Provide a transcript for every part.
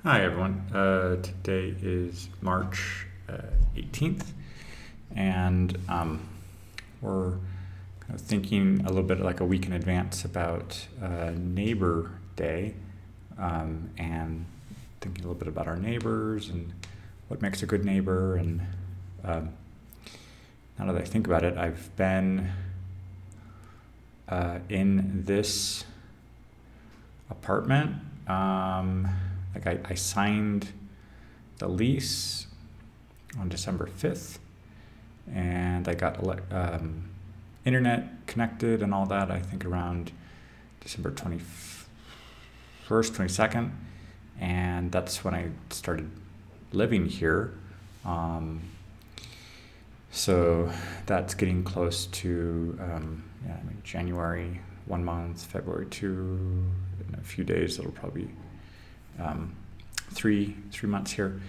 Hi, everyone. Today is March 18th, and we're kind of thinking a little bit like a week in advance about Neighbor Day, and thinking a little bit about our neighbors and what makes a good neighbor. And um, now that I think about it, I've been in this apartment. I signed the lease on December 5th, and I got internet connected and all that, I think around December 21st, 22nd, and that's when I started living here. Um, so that's getting close to, January, 1 month, February 2, in a few days, it'll probably um, three months here.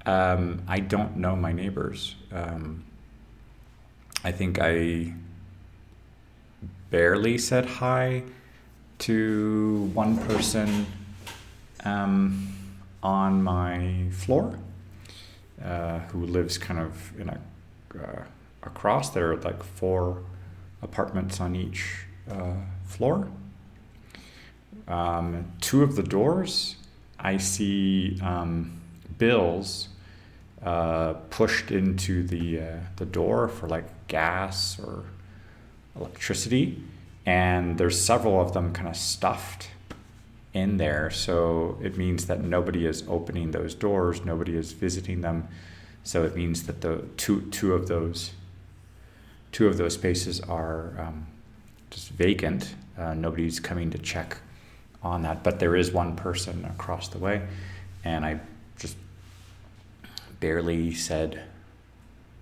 I don't know my neighbors. I think I barely said hi to one person um, on my floor who lives kind of in a across. There are like four apartments on each floor. Two of the doors, I see bills pushed into the door for like gas or electricity, and there's several of them kind of stuffed in there. So it means that nobody is opening those doors, nobody is visiting them. So it means that the two of those spaces are just vacant. Nobody's coming to check on that, but there is one person across the way, and I just barely said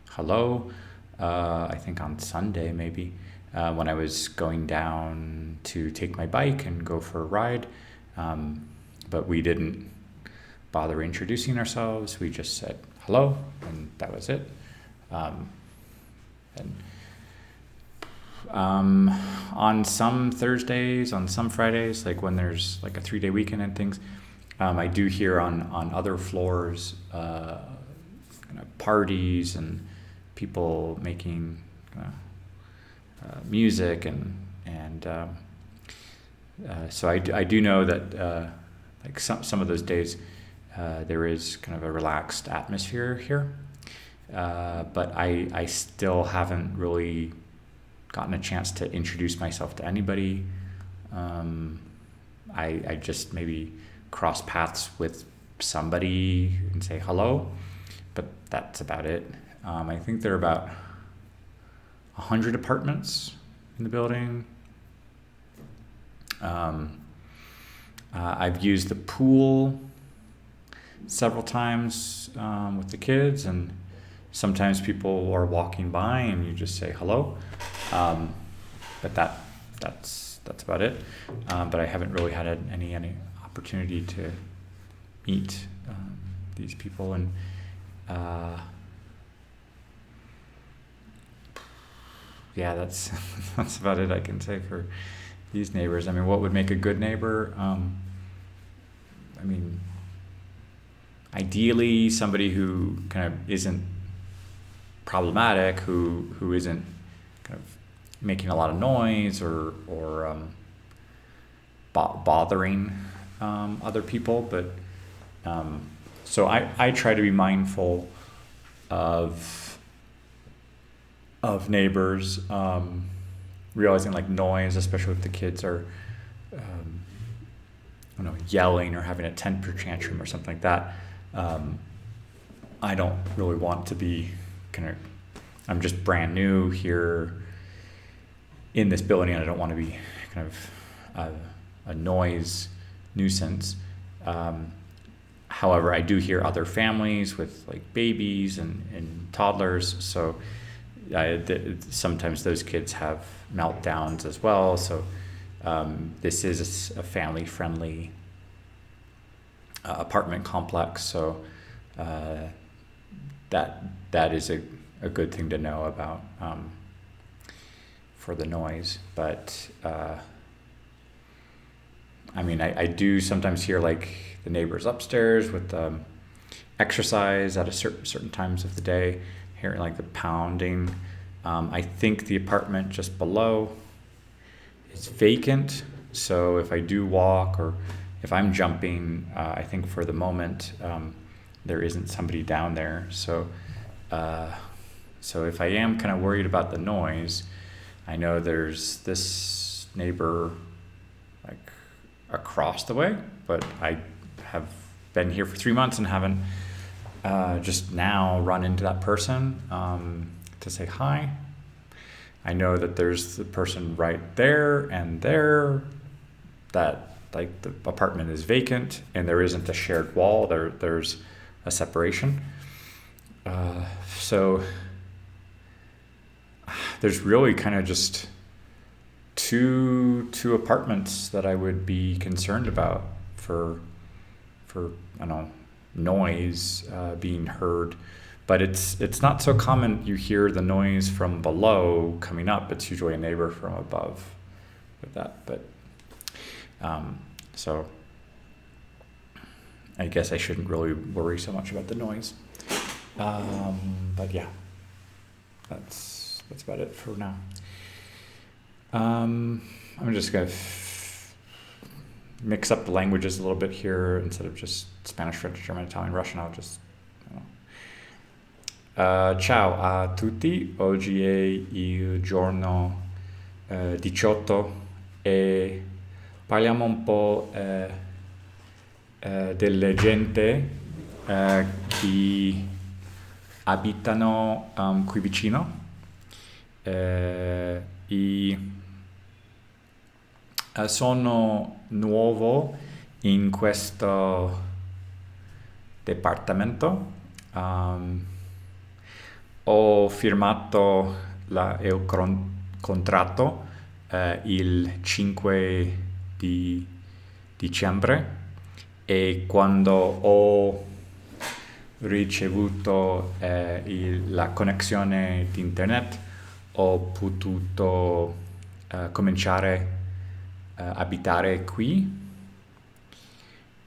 hello. I think on Sunday maybe, when I was going down to take my bike and go for a ride, but we didn't bother introducing ourselves. We just said hello, and that was it. And on some Thursdays, on some Fridays, like when there's like a 3-day weekend and things, I do hear on other floors kind of parties and people making music and so I do know that like some of those days there is kind of a relaxed atmosphere here, but I still haven't really gotten a chance to introduce myself to anybody. I just maybe cross paths with somebody and say hello, but that's about it. I think there are about 100 apartments in the building. I've used the pool several times with the kids, and sometimes people are walking by and you just say hello. But that's about it. But I haven't really had any opportunity to meet these people, and yeah, that's that's about it I can say for these neighbors. I mean, what would make a good neighbor? I mean, ideally, somebody who kind of isn't problematic, who isn't kind of making a lot of noise or bothering other people. But so I try to be mindful of neighbors, realizing like noise, especially if the kids are I don't know, yelling or having a temper tantrum or something like that. I don't really want to be kind of, I'm just brand new here in this building, and I don't want to be kind of a noise nuisance. However, I do hear other families with like babies and toddlers, so sometimes those kids have meltdowns as well. So this is a family-friendly apartment complex, so that is a good thing to know about for the noise. But I mean, I do sometimes hear like the neighbors upstairs with exercise at a certain times of the day, hearing like the pounding. I think the apartment just below is vacant, so if I do walk or if I'm jumping, I think for the moment there isn't somebody down there. So if I am kind of worried about the noise, I know there's this neighbor like across the way, but I have been here for 3 months and haven't just now run into that person to say hi. I know that there's the person right there and there, that like the apartment is vacant and there isn't a shared wall. There's a separation. So there's really kind of just two apartments that I would be concerned about for I don't know, noise being heard. But it's not so common you hear the noise from below coming up. It's usually a neighbor from above with that. But so I guess I shouldn't really worry so much about the noise. But yeah, that's about it for now. I'm just gonna mix up the languages a little bit here. Instead of just Spanish, French, German, Italian, Russian, I'll just ciao a tutti, oggi è il giorno 18 e parliamo un po' delle gente che abitano qui vicino. Sono nuovo in questo departamento. Ho firmato il contratto il 5 di dicembre e quando ho ricevuto la connessione di internet ho potuto cominciare a abitare qui,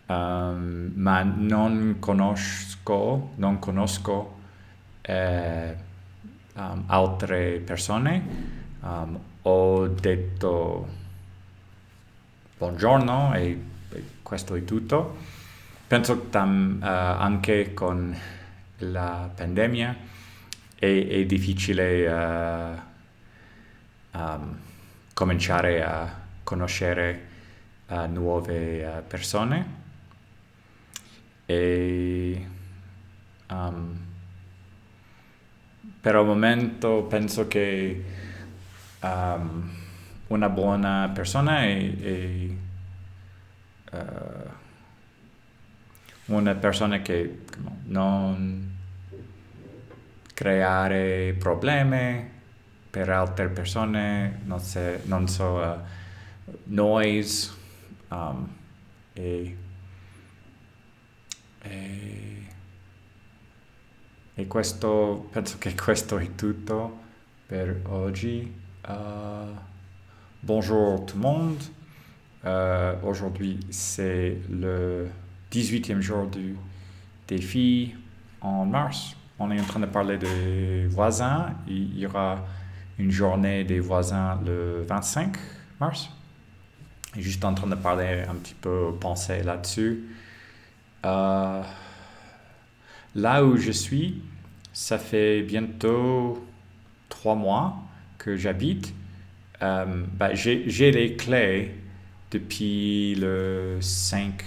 ma non conosco altre persone. Ho detto buongiorno e questo è tutto. Penso anche con la pandemia è difficile cominciare a conoscere nuove persone e per il momento penso che una buona persona è una persona che non creare problemi per altre persone, non so, noise, e questo, penso che questo è tutto per oggi. Bonjour tout le monde. Aujourd'hui, c'est le 18e jour du défi en mars. On est en train de parler des voisins. Il y aura une journée des voisins le 25 mars. Et juste en train de parler un petit peu, penser là-dessus. Là où je suis, ça fait bientôt 3 mois que j'habite. J'ai les clés depuis le 5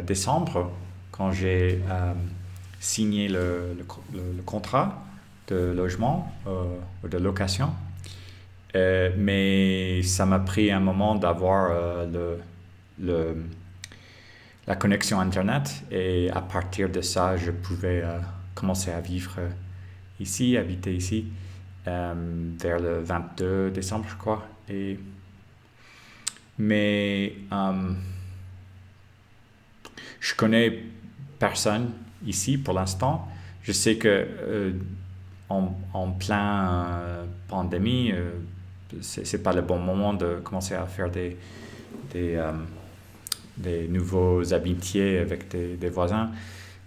décembre, quand j'ai signé le contrat de logement ou de location. Mais ça m'a pris un moment d'avoir la connexion Internet, et à partir de ça, je pouvais commencer à vivre ici, habiter ici, vers le 22 décembre, je crois. Mais je connais personne ici pour l'instant. Je sais que en plein pandémie, c'est pas le bon moment de commencer à faire des des nouveaux amitiés avec des voisins,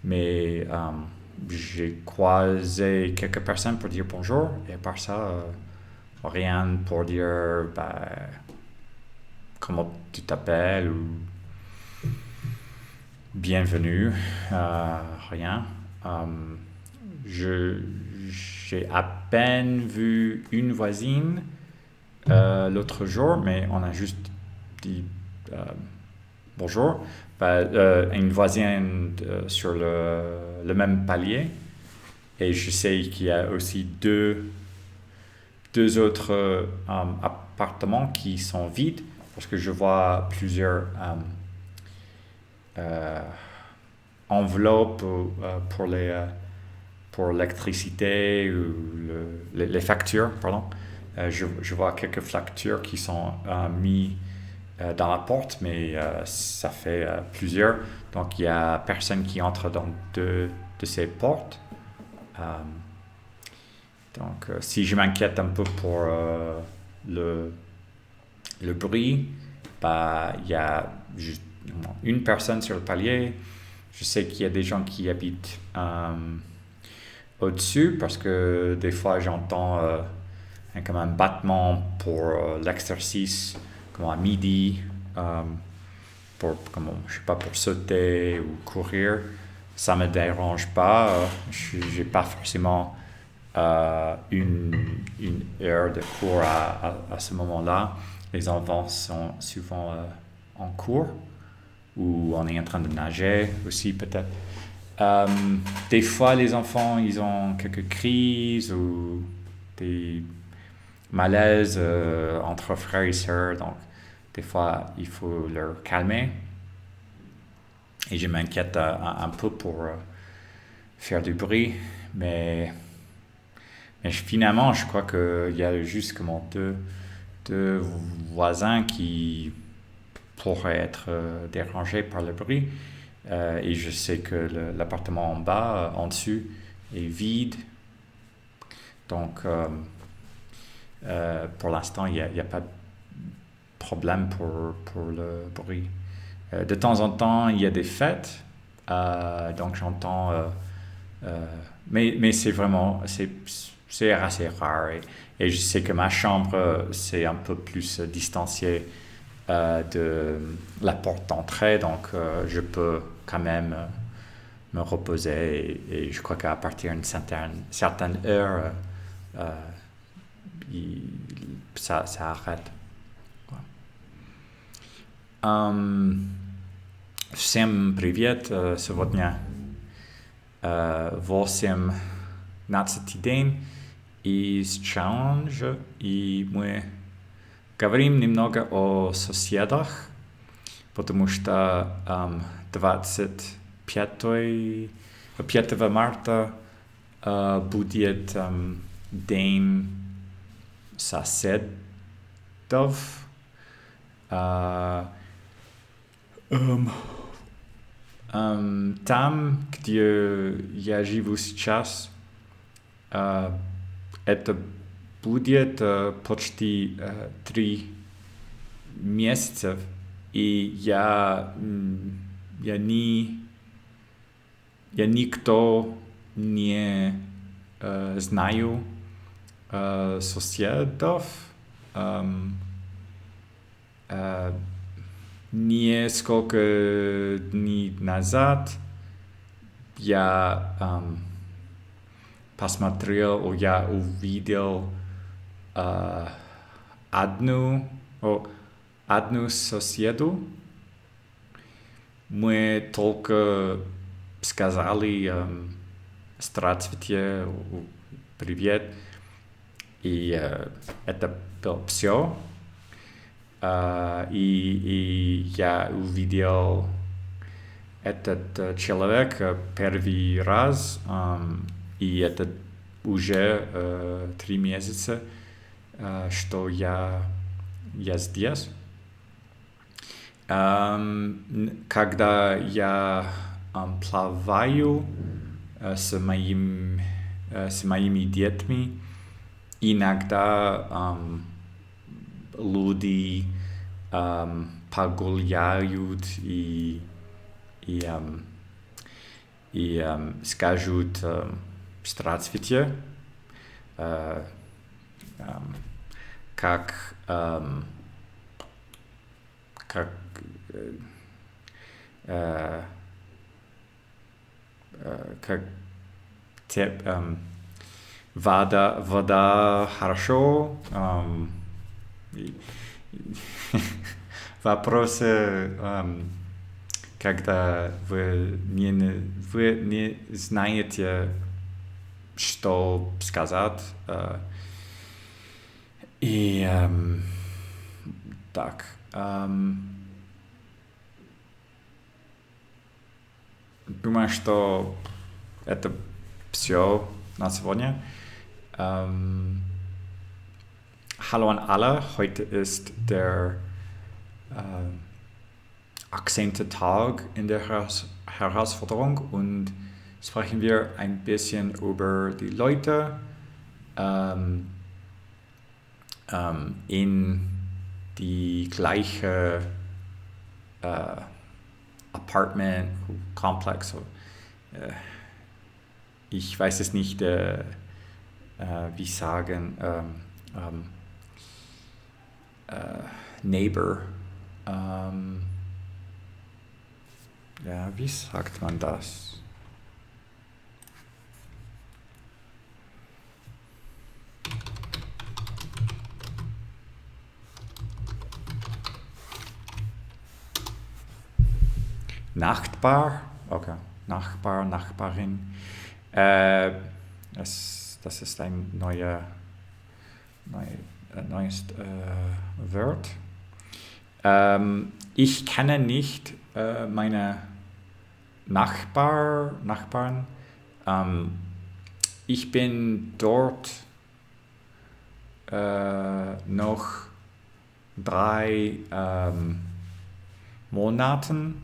mais j'ai croisé quelques personnes pour dire bonjour, et à part ça, rien pour dire comment tu t'appelles ou bienvenue, rien. J'ai à peine vu une voisine l'autre jour, mais on a juste dit bonjour. Une voisine sur le même palier. Et je sais qu'il y a aussi deux autres appartements qui sont vides parce que je vois plusieurs enveloppes pour l'électricité ou les factures, pardon. Je vois quelques factures qui sont mises dans la porte, mais ça fait plusieurs. Donc il n'y a personne qui entre dans deux de ces portes. Donc si je m'inquiète un peu pour le bruit, il y a juste une personne sur le palier. Je sais qu'il y a des gens qui habitent au-dessus parce que des fois j'entends comme un battement pour l'exercice, comme à midi, je sais pas, pour sauter ou courir. Ça me dérange pas. J'ai pas forcément une heure de cours à ce moment-là. Les enfants sont souvent en cours ou on est en train de nager aussi peut-être. Des fois, les enfants, ils ont quelques crises ou des malaises entre frères et sœurs. Donc, des fois, il faut leur calmer. Et je m'inquiète un peu pour faire du bruit. Mais finalement, je crois qu'il y a juste comme deux voisins qui pourraient être dérangés par le bruit. Et je sais que l'appartement en bas, en dessus, est vide. Donc, pour l'instant, il n'y a pas de problème pour le bruit. De temps en temps, il y a des fêtes. Donc, j'entends... mais c'est vraiment... C'est assez rare. Et je sais que ma chambre, c'est un peu plus distancié de la porte d'entrée, donc je peux quand même me reposer et je crois qu'à partir d'une certaine heure, ça arrête. Всем привет! Сегодня 18 день из челленджа, и мы говорим немного о соседах, потому что 5 марта будет День соседов. Там, где я живу сейчас, это будет почти 3 месяца, и я никто не знаю соседов. Несколько дней назад я я увидел одну соседу. Мы только сказали здравствуйте, привет, и это было все. И я увидел этот человек первый раз, и это уже 3 месяца, что я здесь. Когда я плаваю с моими детьми, иногда люди pagulhariut i skajut stracvitie, как как как вода хорошо, вопросы, когда вы не знаете, что сказать, и так. Думаю, что это все на сегодня. Hallo an alle, heute ist der 18. Tag in der Herausforderung und sprechen wir ein bisschen über die Leute in die gleiche Apartment, Komplex. Ich weiß es nicht, wie sagen, Neighbor. Ja, wie sagt man das? Nachbar, okay, Nachbar, Nachbarin. Das ist ein neues Wort. Ich kenne nicht meine Nachbarn. Ich bin dort noch 3 Monaten,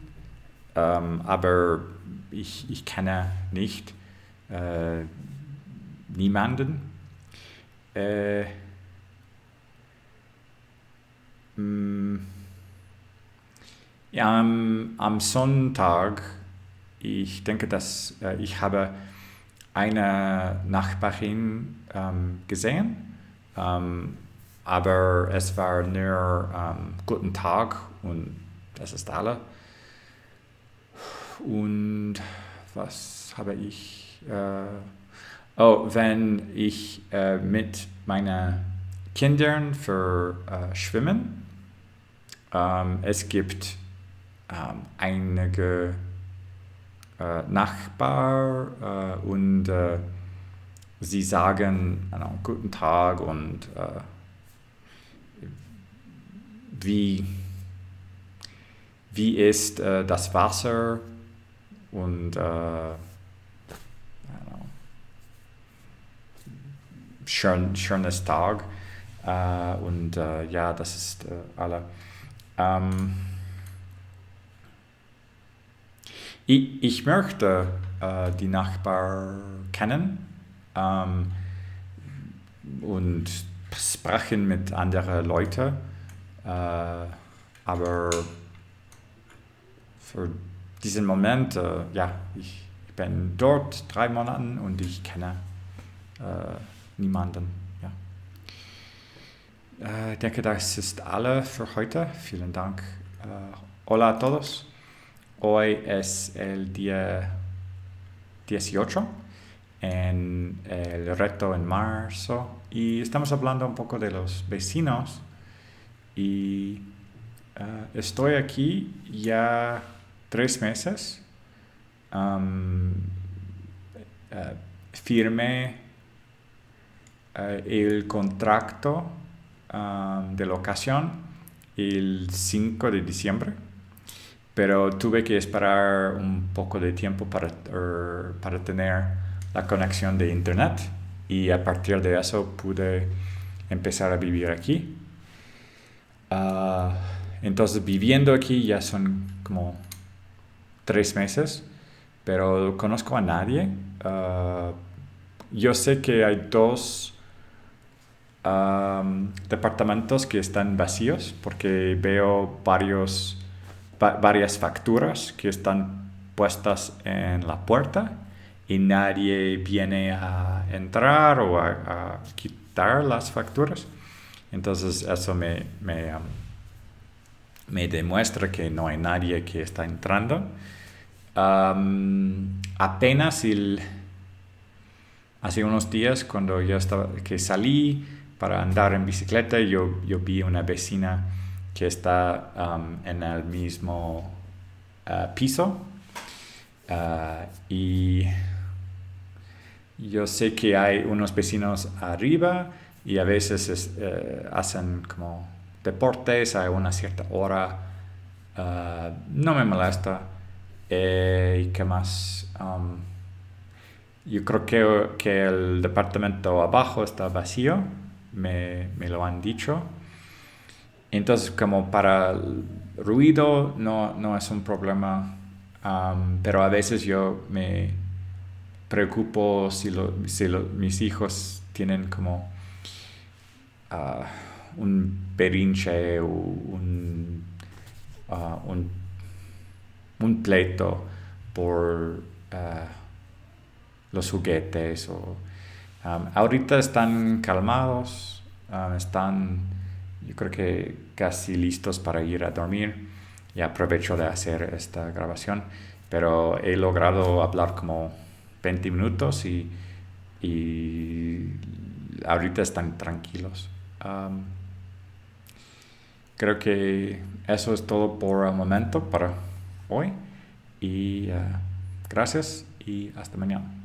aber ich kenne nicht niemanden. Am Sonntag, ich denke, dass ich habe eine Nachbarin gesehen, aber es war nur guten Tag und das ist alles. Und was habe ich? Wenn ich mit meinen Kindern für schwimmen. Es gibt einige Nachbarn und sie sagen guten Tag und wie ist das Wasser und schönes Tag und ja, das ist alle. Ich möchte die Nachbarn kennen und sprechen mit anderen Leuten, aber für diesen Moment, ja, ich bin dort 3 Monate und ich kenne niemanden. Ja. Ich denke, das ist alles für heute. Vielen Dank. Hola a todos. Hoy es el día 18 en el reto en marzo y estamos hablando un poco de los vecinos y estoy aquí ya 3 meses. Firmé el contrato de locación el 5 de diciembre, pero tuve que esperar un poco de tiempo para tener la conexión de internet y a partir de eso pude empezar a vivir aquí. Entonces viviendo aquí ya son como 3 meses, pero conozco a nadie. Yo sé que hay 2 departamentos que están vacíos porque veo varias facturas que están puestas en la puerta y nadie viene a entrar o a quitar las facturas. Entonces eso me demuestra que no hay nadie que está entrando. Apenas hace unos días cuando que salí para andar en bicicleta, yo vi una vecina que está en el mismo piso y yo sé que hay unos vecinos arriba y a veces hacen como deportes a una cierta hora. No me molesta. ¿Y qué más? Yo creo que el departamento abajo está vacío, me lo han dicho. Entonces, como para el ruido no es un problema, pero a veces yo me preocupo si mis hijos tienen como ah, un berrinche o ah, un, un pleito por los juguetes. Ahorita están calmados, están yo creo que casi listos para ir a dormir y aprovecho de hacer esta grabación, pero he logrado hablar como 20 minutos y ahorita están tranquilos. Creo que eso es todo por el momento para hoy y gracias y hasta mañana.